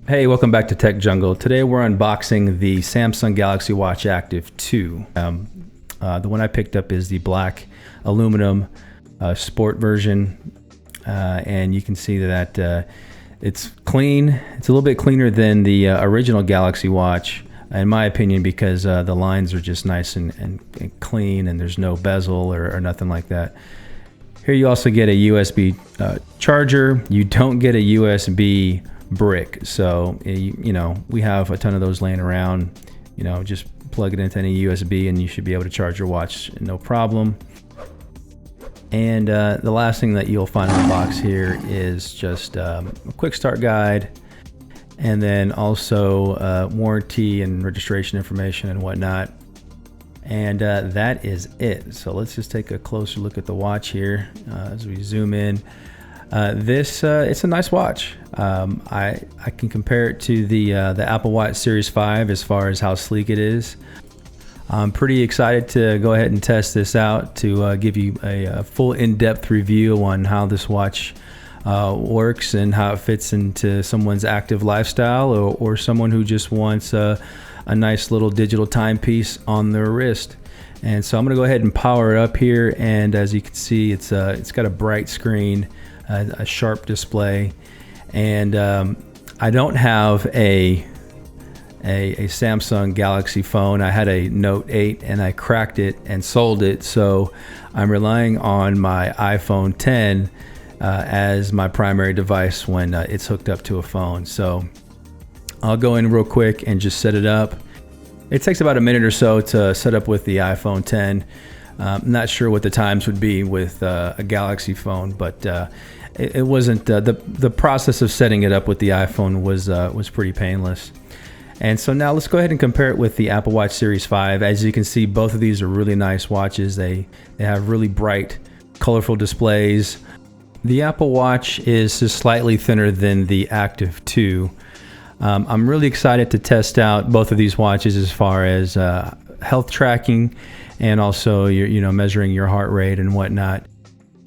Hey, welcome back to Tech Jungle. Today we're unboxing the Samsung Galaxy Watch Active 2. The one I picked up is the black aluminum sport version, and you can see that it's clean. It's a little bit cleaner than the original Galaxy Watch, in my opinion, because the lines are just nice and clean, and there's no bezel or nothing like that. Here you also get a USB charger. You don't get a USB brick, so you know, we have a ton of those laying around. You know, just plug it into any USB and you should be able to charge your watch no problem. And the last thing that you'll find in the box here is just a quick start guide, and then also warranty and registration information and whatnot. And that is it. So let's just take a closer look at the watch here as we zoom in. It's a nice watch. I can compare it to the Apple Watch Series 5 as far as how sleek it is. I'm pretty excited to go ahead and test this out to give you a full in-depth review on how this watch works and how it fits into someone's active lifestyle, or someone who just wants a nice little digital timepiece on their wrist. And so I'm going to go ahead and power it up here, and as you can see, it's got a bright screen, a sharp display, and I don't have a Samsung Galaxy phone. I had a Note 8 and I cracked it and sold it, so I'm relying on my iPhone 10 as my primary device when it's hooked up to a phone. So I'll go in real quick and just set it up. It takes about a minute or so to set up with the iPhone 10. I'm not sure what the times would be with a Galaxy phone, but it wasn't the process of setting it up with the iPhone was pretty painless. And so now let's go ahead and compare it with the Apple Watch Series 5. As you can see, both of these are really nice watches. They have really bright, colorful displays. The Apple Watch is just slightly thinner than the Active 2. I'm really excited to test out both of these watches as far as health tracking and also your measuring your heart rate and whatnot.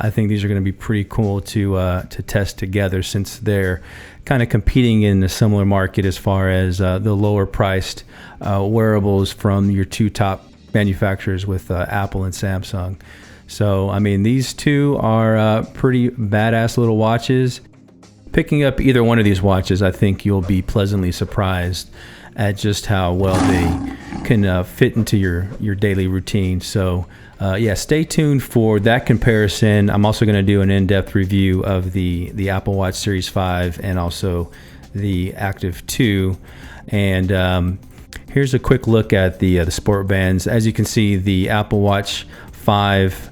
I think these are going to be pretty cool to test together, since they're kind of competing in a similar market as far as the lower priced wearables from your two top manufacturers with Apple and Samsung. So I mean, these two are pretty badass little watches. Picking up either one of these watches, I think you'll be pleasantly surprised at just how well they can fit into your daily routine. So yeah, stay tuned for that comparison. I'm also going to do an in-depth review of the Apple Watch Series 5 and also the Active 2. And here's a quick look at the sport bands. As you can see, the Apple Watch 5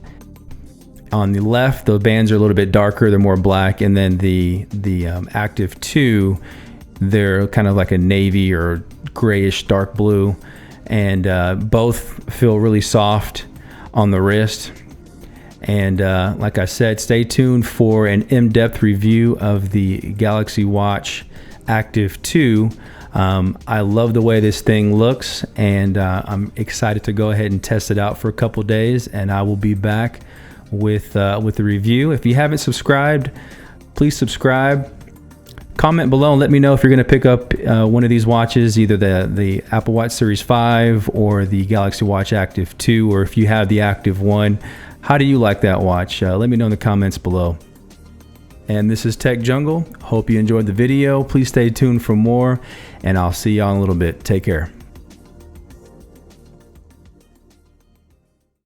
on the left, the bands are a little bit darker, they're more black, and then the Active 2, they're kind of like a navy or grayish dark blue, and both feel really soft on the wrist. And like I said, stay tuned for an in-depth review of the Galaxy Watch Active 2. I love the way this thing looks, and I'm excited to go ahead and test it out for a couple days, and I will be back with the review. If you haven't subscribed, please subscribe. Comment below and let me know if you're going to pick up one of these watches, either the Apple Watch Series 5 or the Galaxy Watch Active 2, or if you have the Active 1, how do you like that watch? Let me know in the comments below. And this is Tech Jungle. Hope you enjoyed the video. Please stay tuned for more, and I'll see y'all in a little bit. Take care.